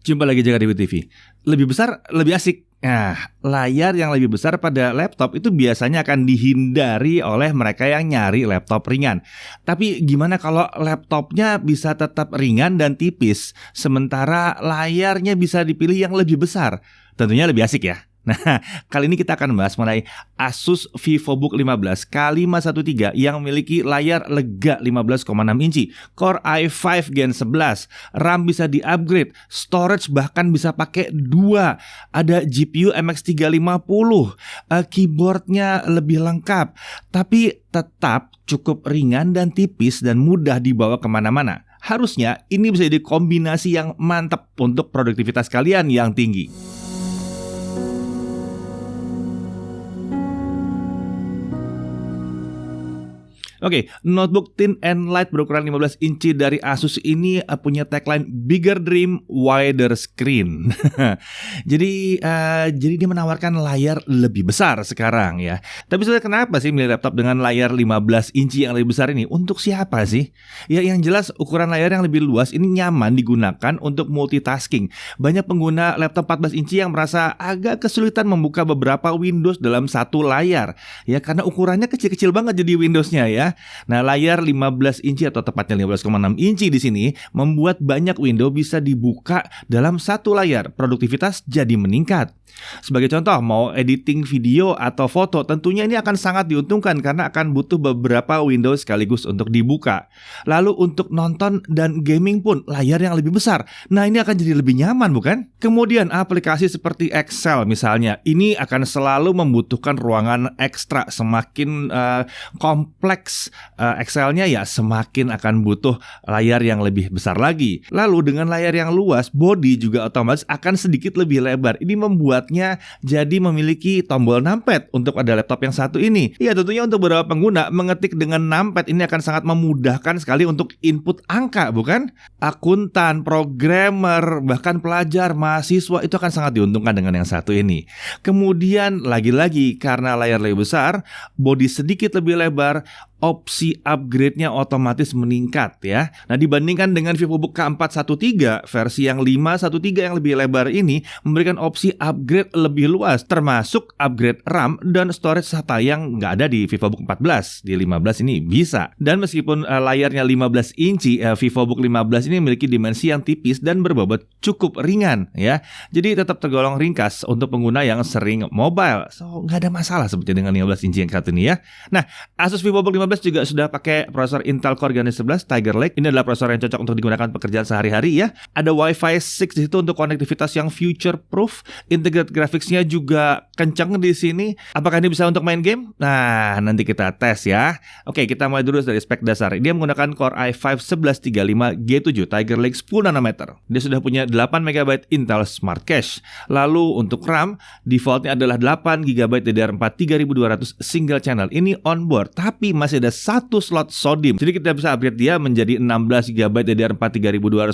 Jumpa lagi Jaga Dewi TV. Lebih besar, lebih asik. Nah, layar yang lebih besar pada laptop itu biasanya akan dihindari oleh mereka yang nyari laptop ringan. Tapi gimana kalau laptopnya bisa tetap ringan dan tipis, sementara layarnya bisa dipilih yang lebih besar? Tentunya lebih asik ya. Nah, kali ini kita akan membahas mengenai Asus VivoBook 15 K513 yang memiliki layar lega 15,6 inci, Core i5 Gen 11, RAM bisa di-upgrade, storage bahkan bisa pakai 2, ada GPU MX 350, keyboardnya lebih lengkap, tapi tetap cukup ringan dan tipis dan mudah dibawa kemana-mana. Harusnya ini bisa jadi kombinasi yang mantap untuk produktivitas kalian yang tinggi. Oke, notebook thin and light berukuran 15 inci dari Asus ini punya tagline Bigger Dream, Wider Screen. Jadi dia menawarkan layar lebih besar sekarang ya. Tapi sebenarnya kenapa sih milih laptop dengan layar 15 inci yang lebih besar ini? Untuk siapa sih? Ya yang jelas ukuran layar yang lebih luas ini nyaman digunakan untuk multitasking. Banyak pengguna laptop 14 inci yang merasa agak kesulitan membuka beberapa Windows dalam satu layar. Ya karena ukurannya kecil-kecil banget jadi Windowsnya ya. Nah, layar 15 inci atau tepatnya 15,6 inci di sini membuat banyak window bisa dibuka dalam satu layar. Produktivitas jadi meningkat. Sebagai contoh, mau editing video atau foto, tentunya ini akan sangat diuntungkan karena akan butuh beberapa window sekaligus untuk dibuka. Lalu untuk nonton dan gaming pun layar yang lebih besar. Nah, ini akan jadi lebih nyaman bukan? Kemudian aplikasi seperti Excel misalnya, ini akan selalu membutuhkan ruangan ekstra. Semakin kompleks Excelnya ya semakin akan butuh layar yang lebih besar lagi. Lalu dengan layar yang luas, body juga otomatis akan sedikit lebih lebar. Ini membuatnya jadi memiliki tombol numpad untuk pada laptop yang satu ini. Ya tentunya untuk beberapa pengguna mengetik dengan numpad ini akan sangat memudahkan sekali untuk input angka bukan? Akuntan, programmer, bahkan pelajar, mahasiswa itu akan sangat diuntungkan dengan yang satu ini. Kemudian lagi-lagi karena layar lebih besar, body sedikit lebih lebar, opsi upgrade-nya otomatis meningkat ya. Nah dibandingkan dengan VivoBook K413 versi yang 513 yang lebih lebar ini memberikan opsi upgrade lebih luas, termasuk upgrade RAM dan storage SATA yang nggak ada di VivoBook 14. Di 15 ini bisa. Dan meskipun layarnya 15 inci, VivoBook 15 ini memiliki dimensi yang tipis dan berbobot cukup ringan ya. Jadi tetap tergolong ringkas untuk pengguna yang sering mobile. So nggak ada masalah sebetulnya dengan 15 inci yang satu ini ya. Nah Asus VivoBook 15 juga sudah pakai prosesor Intel Core Gen 11 Tiger Lake. Ini adalah prosesor yang cocok untuk digunakan pekerjaan sehari-hari ya. Ada Wi-Fi 6 di situ untuk konektivitas yang future proof. Integrated graphics-nya juga kencang di sini. Apakah ini bisa untuk main game? Nah, nanti kita tes ya. Oke, kita mulai dulu dari spek dasar. Dia menggunakan Core i5 1135G7 Tiger Lake 10 nanometer. Dia sudah punya 8MB Intel Smart Cache. Lalu untuk RAM, defaultnya adalah 8GB DDR4 3200 single channel. Ini onboard, tapi masih ada satu slot SODIMM. Jadi kita bisa upgrade dia menjadi 16GB DDR4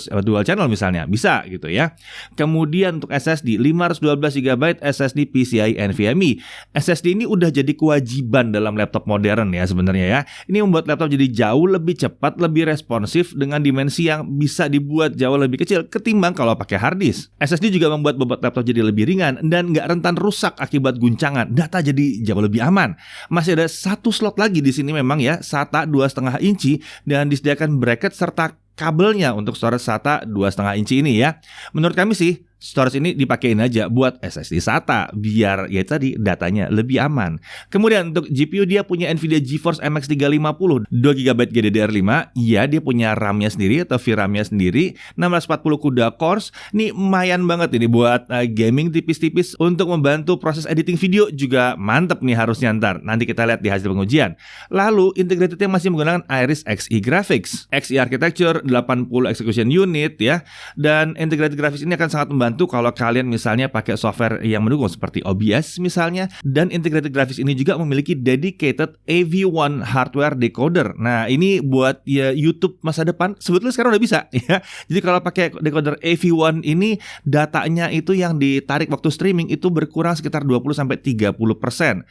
3200 dual channel misalnya. Bisa gitu ya. Kemudian untuk SSD 512GB SSD PCIe NVMe. SSD ini udah jadi kewajiban dalam laptop modern ya sebenarnya ya. Ini membuat laptop jadi jauh lebih cepat, lebih responsif dengan dimensi yang bisa dibuat jauh lebih kecil ketimbang kalau pakai hard disk. SSD juga membuat bobot laptop jadi lebih ringan dan nggak rentan rusak akibat guncangan. Data jadi jauh lebih aman. Masih ada satu slot lagi di sini memang ya, SATA 2,5 inci dan disediakan bracket serta kabelnya untuk storage SATA 2,5 inci ini ya. Menurut kami sih storage ini dipakein aja buat SSD SATA biar ya tadi datanya lebih aman. Kemudian untuk GPU dia punya Nvidia GeForce MX 350 2GB GDDR5. Iya dia punya RAM-nya sendiri atau VRAM-nya sendiri 640 CUDA cores. Ini lumayan banget ini buat gaming tipis-tipis. Untuk membantu proses editing video juga mantep nih harusnya ntar. Nanti kita lihat di hasil pengujian. Lalu integratednya masih menggunakan Iris Xe Graphics, Xe Architecture, 80 execution unit ya. Dan integrated graphics ini akan sangat membantu kalau kalian misalnya pakai software yang mendukung seperti OBS misalnya. Dan integrated graphics ini juga memiliki dedicated AV1 hardware decoder. Nah ini buat ya YouTube masa depan sebetulnya sekarang udah bisa ya. Jadi kalau pakai decoder AV1 ini datanya itu yang ditarik waktu streaming itu berkurang sekitar 20-30%.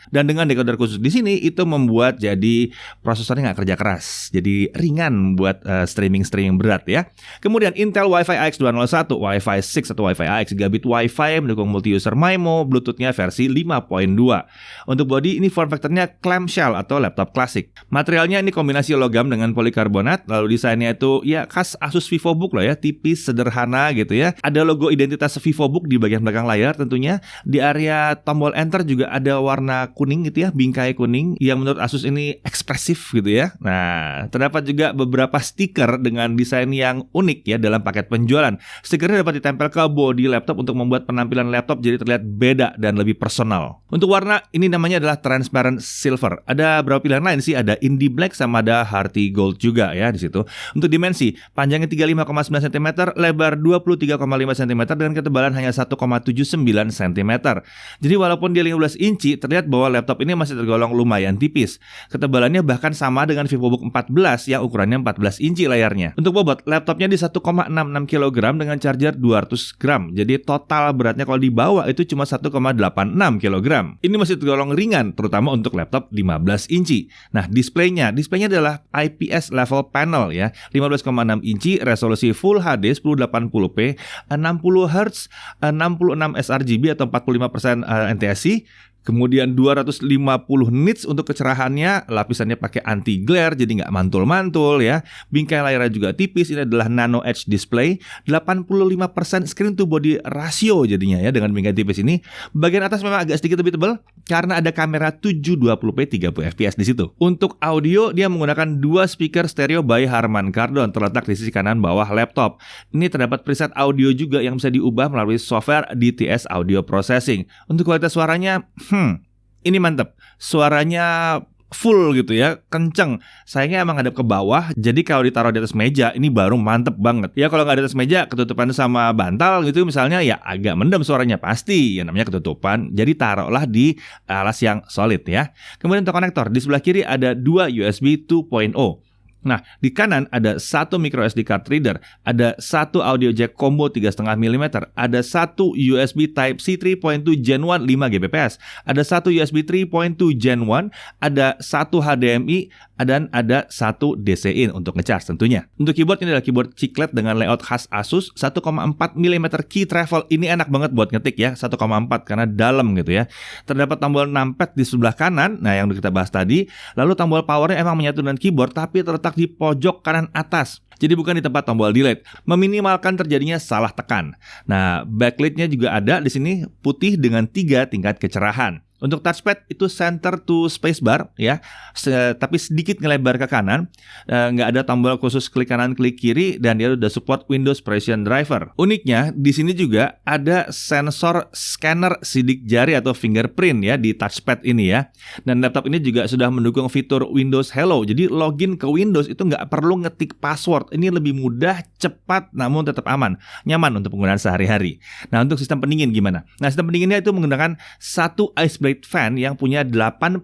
Dan dengan decoder khusus di sini itu membuat jadi prosesornya nggak kerja keras. Jadi ringan buat streaming yang berat ya. Kemudian Intel Wi-Fi AX201, Wi-Fi 6 atau Wi-Fi AX Gigabit Wi-Fi, mendukung multi-user MIMO, Bluetooth-nya versi 5.2. Untuk body ini form factor-nya clamshell atau laptop klasik. Materialnya ini kombinasi logam dengan polikarbonat, lalu desainnya itu ya khas Asus VivoBook loh ya, tipis, sederhana gitu ya. Ada logo identitas VivoBook di bagian belakang layar tentunya. Di area tombol enter juga ada warna kuning gitu ya, bingkai kuning yang menurut Asus ini ekspresif gitu ya. Nah, terdapat juga beberapa stiker dengan desain yang unik ya dalam paket penjualan. Stikernya dapat ditempel ke bodi laptop untuk membuat penampilan laptop jadi terlihat beda dan lebih personal. Untuk warna ini namanya adalah transparent silver. Ada berapa pilihan lain sih? Ada indie black sama ada hearty gold juga ya di situ. Untuk dimensi, panjangnya 35,9 cm, lebar 23,5 cm dengan ketebalan hanya 1,79 cm. Jadi walaupun dia 15 inci, terlihat bahwa laptop ini masih tergolong lumayan tipis. Ketebalannya bahkan sama dengan VivoBook 14 yang ukurannya 14 inci layarnya. Untuk bobot, laptopnya di 1,66 kg dengan charger 200 gram. Jadi total beratnya kalau dibawa itu cuma 1,86 kg. Ini masih tergolong ringan, terutama untuk laptop 15 inci. Nah, displaynya adalah IPS level panel ya, 15,6 inci, resolusi Full HD 1080p, 60 Hz, 66 sRGB atau 45% NTSC. Kemudian 250 nits untuk kecerahannya, lapisannya pakai anti glare jadi nggak mantul-mantul ya. Bingkai layarnya juga tipis, ini adalah Nano Edge display, 85% screen to body ratio jadinya ya dengan bingkai tipis ini. Bagian atas memang agak sedikit lebih tebal karena ada kamera 720p 30 fps di situ. Untuk audio dia menggunakan dua speaker stereo by Harman Kardon terletak di sisi kanan bawah laptop. Ini terdapat preset audio juga yang bisa diubah melalui software DTS Audio Processing. Untuk kualitas suaranya ini mantep, suaranya full gitu ya, kenceng. Sayangnya emang ngadep ke bawah, jadi kalau ditaruh di atas meja ini baru mantep banget. Ya kalau nggak di atas meja, ketutupan sama bantal gitu misalnya, ya agak mendem suaranya pasti. Ya namanya ketutupan, jadi taruhlah di alas yang solid ya. Kemudian untuk konektor, di sebelah kiri ada dua USB 2.0. Nah, di kanan ada satu micro SD card reader, ada satu audio jack combo 3,5 mm, ada satu USB Type-C 3.2 Gen 1 5 Gbps, ada satu USB 3.2 Gen 1, ada satu HDMI, dan ada satu DC-in untuk ngecas tentunya. Untuk keyboard ini adalah keyboard chiclet dengan layout khas Asus, 1,4 mm key travel. Ini enak banget buat ngetik ya, 1,4 karena dalam gitu ya. Terdapat tombol numpad di sebelah kanan, nah yang kita bahas tadi. Lalu tombol powernya emang menyatu dengan keyboard tapi terletak di pojok kanan atas. Jadi bukan di tempat tombol delete, meminimalkan terjadinya salah tekan. Nah, backlightnya juga ada di sini putih dengan 3 tingkat kecerahan. Untuk touchpad itu center to spacebar ya, tapi sedikit ngelebar ke kanan, nggak ada tombol khusus klik kanan klik kiri, dan dia udah support Windows Precision Driver. Uniknya di sini juga ada sensor scanner sidik jari atau fingerprint ya di touchpad ini ya. Dan laptop ini juga sudah mendukung fitur Windows Hello, jadi login ke Windows itu nggak perlu ngetik password. Ini lebih mudah, cepat, namun tetap aman, nyaman untuk penggunaan sehari-hari. Nah untuk sistem pendingin gimana? Nah sistem pendinginnya itu menggunakan satu ice fan yang punya 87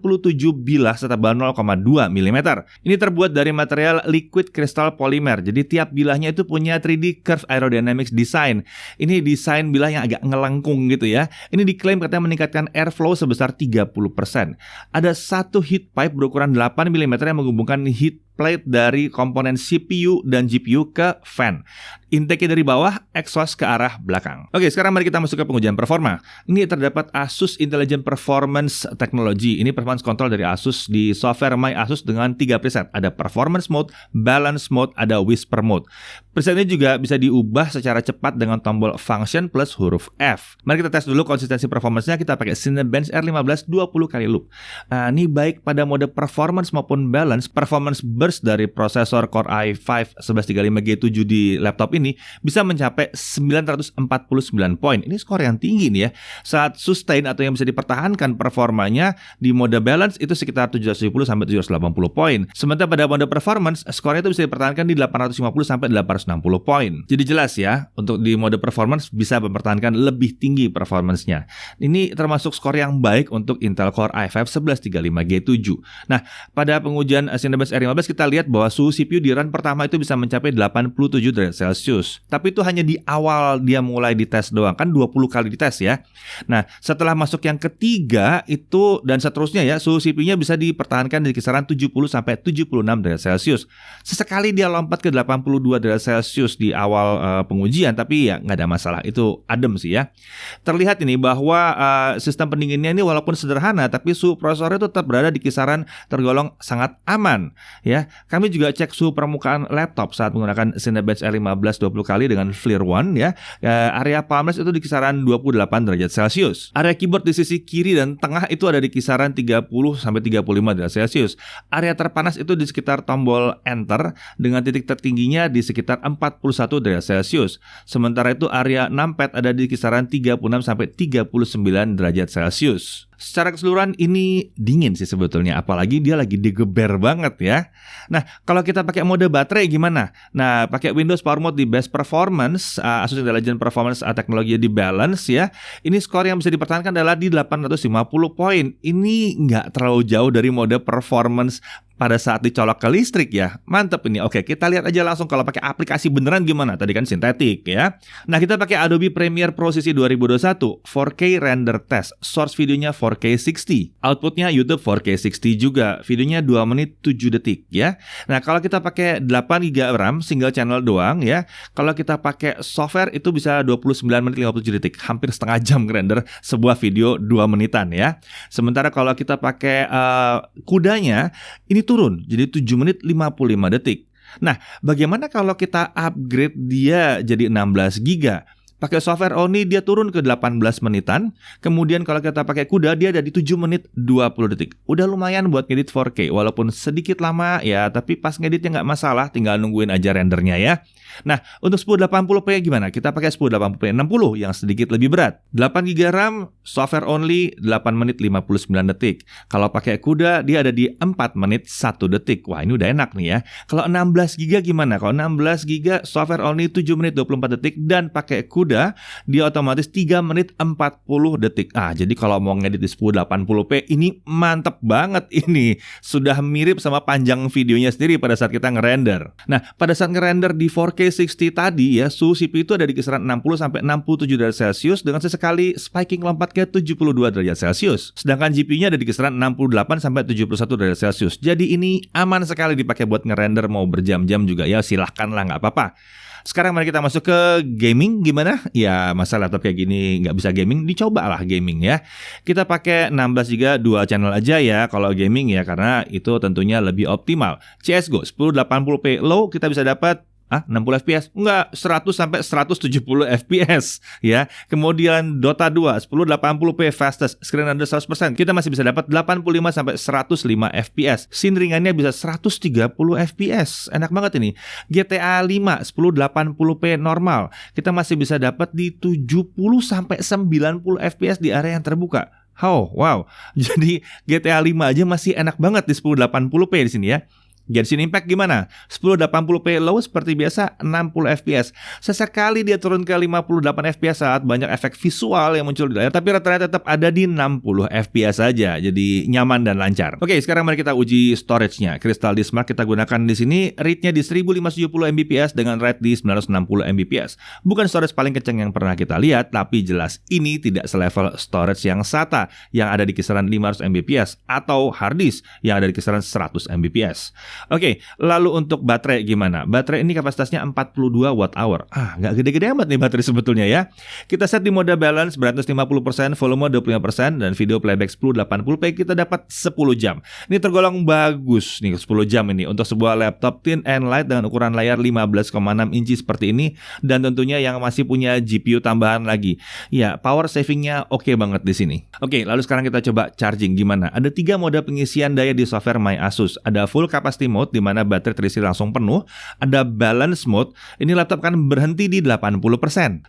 bilah setebal 0,2 mm. Ini terbuat dari material liquid crystal polymer. Jadi tiap bilahnya itu punya 3D curve aerodynamics design. Ini desain bilah yang agak ngelengkung gitu ya. Ini diklaim katanya meningkatkan airflow sebesar 30%. Ada satu heat pipe berukuran 8 mm yang menghubungkan heat plate dari komponen CPU dan GPU ke fan. Intake dari bawah, exhaust ke arah belakang. Oke, sekarang mari kita masuk ke pengujian performa. Ini terdapat Asus Intelligent Performance Technology. Ini performance control dari Asus di software My Asus dengan 3 preset. Ada Performance Mode, Balance Mode, ada Whisper Mode. Presetnya juga bisa diubah secara cepat dengan tombol Function plus huruf F. Mari kita tes dulu konsistensi performance-nya. Kita pakai Cinebench R15 20 kali loop. Ini baik pada mode performance maupun balance. Performance burst dari prosesor Core i5 1135G7 di laptop ini bisa mencapai 949 poin. Ini skor yang tinggi nih ya. Saat sustain atau yang bisa dipertahankan performanya di mode balance itu sekitar 770 sampai 780 poin. Sementara pada mode performance skornya itu bisa dipertahankan di 850 sampai 860 poin. Jadi jelas ya, untuk di mode performance bisa mempertahankan lebih tinggi performance-nya. Ini termasuk skor yang baik untuk Intel Core i5 1135G7. Nah, pada pengujian Cinebench R15 kita kita lihat bahwa suhu CPU di run pertama itu bisa mencapai 87 derajat Celcius. Tapi itu hanya di awal dia mulai dites doang, kan 20 kali dites ya. Nah, setelah masuk yang ketiga itu dan seterusnya ya, suhu CPU-nya bisa dipertahankan di kisaran 70 sampai 76 derajat Celcius. Sesekali dia lompat ke 82 derajat Celcius di awal pengujian, tapi ya nggak ada masalah, itu adem sih ya. Terlihat ini bahwa sistem pendinginnya ini walaupun sederhana, tapi suhu prosesornya tetap berada di kisaran tergolong sangat aman ya. Kami juga cek suhu permukaan laptop saat menggunakan Cinebench R15 20 kali dengan Flare One ya. Area palm rest itu di kisaran 28 derajat Celcius. Area keyboard di sisi kiri dan tengah itu ada di kisaran 30 sampai 35 derajat Celcius. Area terpanas itu di sekitar tombol enter dengan titik tertingginya di sekitar 41 derajat Celcius. Sementara itu area numpad ada di kisaran 36 sampai 39 derajat Celcius. Secara keseluruhan ini dingin sih sebetulnya, apalagi dia lagi digeber banget ya. Nah, kalau kita pakai mode baterai gimana? Nah, pakai Windows Power Mode di Best Performance, Asus Intelligent Performance teknologi di Balance ya. Ini skor yang bisa dipertahankan adalah di 850 poin. Ini nggak terlalu jauh dari mode performance pada saat dicolok ke listrik ya. Mantap ini. Oke, kita lihat aja langsung kalau pakai aplikasi beneran gimana. Tadi kan sintetik ya. Nah, kita pakai Adobe Premiere Pro Sisi 2021 4K render test. Source videonya 4K 60. Outputnya YouTube 4K 60 juga. Videonya 2 menit 7 detik ya. Nah, kalau kita pakai 8 GB RAM single channel doang ya. Kalau kita pakai software itu bisa 29 menit 57 detik. Hampir setengah jam render sebuah video 2 menitan ya. Sementara kalau kita pakai kudanya ini turun jadi 7 menit 55 detik. Nah, bagaimana kalau kita upgrade dia jadi 16 GB? Pakai software only dia turun ke 18 menitan. Kemudian kalau kita pakai kuda dia ada di 7 menit 20 detik. Udah lumayan buat ngedit 4K. Walaupun sedikit lama ya, tapi pas ngeditnya nggak masalah, tinggal nungguin aja rendernya ya. Nah, untuk 1080p gimana? Kita pakai 1080p 60 yang sedikit lebih berat. 8 GB RAM, software only 8 menit 59 detik. Kalau pakai kuda dia ada di 4 menit 1 detik. Wah, ini udah enak nih ya. Kalau 16 GB gimana? Kalau 16 GB software only 7 menit 24 detik dan pakai kuda dia otomatis 3 menit 40 detik. Jadi kalau mau ngedit di 1080p ini mantep banget ini. Sudah mirip sama panjang videonya sendiri pada saat kita ngerender. Nah, pada saat ngerender di 4K 60 tadi ya, suhu CPU itu ada di kisaran 60 sampai 67 derajat Celcius dengan sesekali spiking lompat ke 72 derajat Celcius. Sedangkan GPU-nya ada di kisaran 68 sampai 71 derajat Celcius. Jadi ini aman sekali dipakai buat ngerender mau berjam-jam juga ya, silahkan lah, nggak apa-apa. Sekarang mari kita masuk ke gaming. Gimana? Ya, masa laptop kayak gini nggak bisa gaming, dicoba lah gaming ya. Kita pakai 16 GB dual channel aja ya kalau gaming ya, karena itu tentunya lebih optimal. CSGO 1080p low kita bisa dapat 60 fps? Enggak, 100 sampai 170 fps ya. Kemudian Dota 2 1080p fastest screen render 100%. Kita masih bisa dapat 85 sampai 105 fps. Scene ringannya bisa 130 fps. Enak banget ini. GTA 5 1080p normal. Kita masih bisa dapat di 70 sampai 90 fps di area yang terbuka. Wow. Jadi GTA 5 aja masih enak banget di 1080p di sini ya. Genshin Impact gimana? 1080p low seperti biasa 60 fps. Sesekali dia turun ke 58 fps saat banyak efek visual yang muncul di layar, tapi rata-rata tetap ada di 60 fps saja. Jadi nyaman dan lancar. Oke, sekarang mari kita uji storage-nya. Crystal Disk Mark kita gunakan di sini. Read-nya di 1570 Mbps dengan write di 960 Mbps. Bukan storage paling kencang yang pernah kita lihat, tapi jelas ini tidak selevel storage yang SATA yang ada di kisaran 500 Mbps atau hard disk yang ada di kisaran 100 Mbps. Oke, lalu untuk baterai gimana? Baterai ini kapasitasnya 42 Wh. Nggak gede-gede amat nih baterai sebetulnya ya. Kita set di mode balance, brightness 50%, volume 25%, dan video playback 1080p kita dapat 10 jam. Ini tergolong bagus nih 10 jam ini untuk sebuah laptop thin and light dengan ukuran layar 15,6 inci seperti ini, dan tentunya yang masih punya GPU tambahan lagi. Ya, power savingnya oke banget di sini. Oke, lalu sekarang kita coba charging gimana? Ada 3 mode pengisian daya di software My Asus. Ada full capacity mode di mana baterai terisi langsung penuh, ada balance mode, ini laptop akan berhenti di 80%.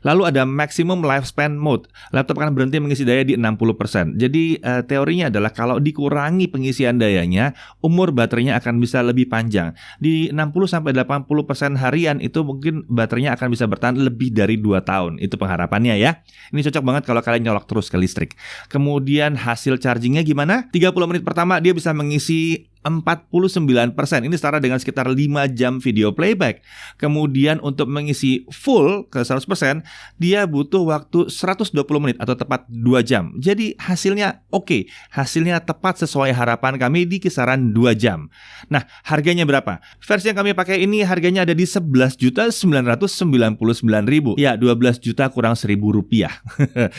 Lalu ada maximum lifespan mode, laptop akan berhenti mengisi daya di 60%. Jadi teorinya adalah kalau dikurangi pengisian dayanya, umur baterainya akan bisa lebih panjang. Di 60-80% harian itu mungkin baterainya akan bisa bertahan lebih dari 2 tahun. Itu pengharapannya ya. Ini cocok banget kalau kalian nyolok terus ke listrik. Kemudian hasil chargingnya gimana? 30 menit pertama dia bisa mengisi 49%. Ini setara dengan sekitar 5 jam video playback. Kemudian untuk mengisi full ke 100%, dia butuh waktu 120 menit atau tepat 2 jam. Jadi hasilnya oke. Hasilnya tepat sesuai harapan kami di kisaran 2 jam. Nah, harganya berapa? Versi yang kami pakai ini harganya ada di 11.999.000. Ya, 12 juta kurang 1.000 rupiah.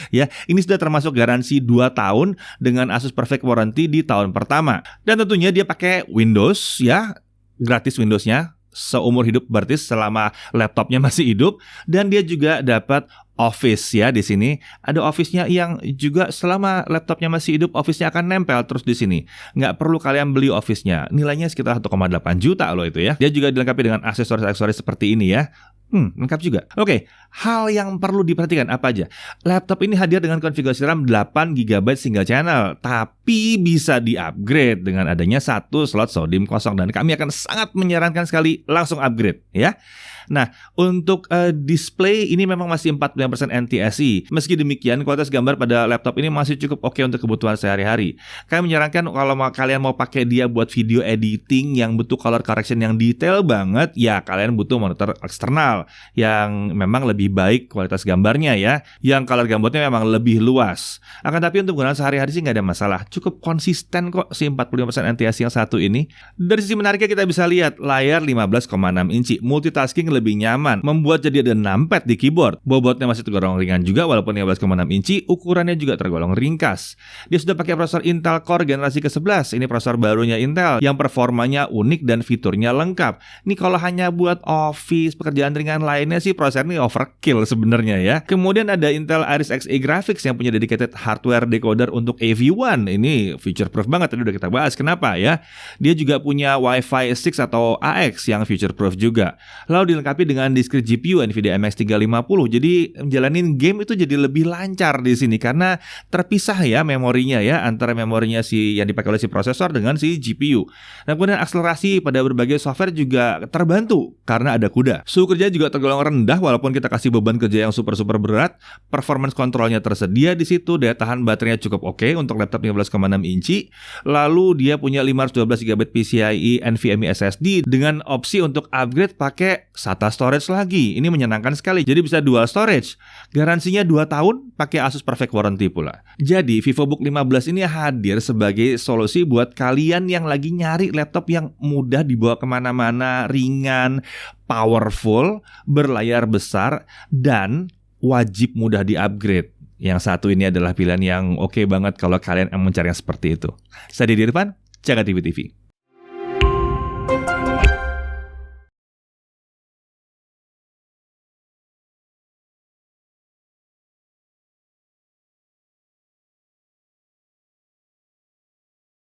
Ya, ini sudah termasuk garansi 2 tahun dengan Asus Perfect Warranty di tahun pertama. Dan tentunya dia pakai Windows, ya, gratis Windowsnya seumur hidup, berarti selama laptopnya masih hidup. Dan dia juga dapat Office, ya, di sini ada Office-nya yang juga selama laptopnya masih hidup, Office-nya akan nempel terus di sini. Nggak perlu kalian beli Office-nya. Nilainya sekitar 1,8 juta loh itu ya. Dia juga dilengkapi dengan aksesoris-aksesoris seperti ini ya. Lengkap juga. Oke, hal yang perlu diperhatikan apa aja? Laptop ini hadir dengan konfigurasi RAM 8 GB single channel, tapi bisa di-upgrade dengan adanya 1 slot SODIMM kosong, dan kami akan sangat menyarankan sekali langsung upgrade ya. Nah, untuk display ini memang masih 45% NTSC. Meski demikian, kualitas gambar pada laptop ini masih cukup oke untuk kebutuhan sehari-hari. Kami menyarankan kalau kalian mau pakai dia buat video editing yang butuh color correction yang detail banget, ya kalian butuh monitor eksternal yang memang lebih baik kualitas gambarnya ya, yang color gambarnya memang lebih luas. Akan tapi untuk penggunaan sehari-hari sih nggak ada masalah, cukup konsisten kok si 45% NTSC yang satu ini. Dari sisi menariknya kita bisa lihat layar 15,6 inci, multitasking lebih nyaman, membuat jadi ada numpad di keyboard. Bobotnya masih tergolong ringan juga walaupun 15,6 inci, ukurannya juga tergolong ringkas. Dia sudah pakai prosesor Intel Core generasi ke-11. Ini prosesor barunya Intel yang performanya unik dan fiturnya lengkap. Ini kalau hanya buat Office, pekerjaan ringan lainnya sih prosesor ini overkill sebenarnya ya. Kemudian ada Intel Iris Xe Graphics yang punya dedicated hardware decoder untuk AV1. Ini feature proof banget, tadi udah kita bahas kenapa ya. Dia juga punya Wi-Fi 6 atau AX yang feature proof juga. Lalu dilengkapi dengan discrete GPU NVIDIA MX 350. Jadi menjalanin game itu jadi lebih lancar di sini karena terpisah ya memorinya ya, antara memorinya yang dipakai oleh si prosesor dengan si GPU. Nah, kemudian akselerasi pada berbagai software juga terbantu karena ada CUDA. Suhu kerja juga tergolong rendah walaupun kita kasih beban kerja yang super berat. Performance kontrolnya tersedia di situ. Daya tahan baterainya cukup oke untuk laptop 15,6 inci. Lalu dia punya 512 GB PCIe NVMe SSD dengan opsi untuk upgrade pakai SATA storage lagi. Ini menyenangkan sekali. Jadi bisa dual storage. Garansinya 2 tahun pakai Asus Perfect Warranty pula. Jadi VivoBook 15 ini hadir sebagai solusi buat kalian yang lagi nyari laptop yang mudah dibawa kemana-mana, ringan, powerful, berlayar besar, dan wajib mudah di-upgrade. Yang satu ini adalah pilihan yang oke banget kalau kalian mencari yang seperti itu. Saya Didi Irfan, Jaga TV TV.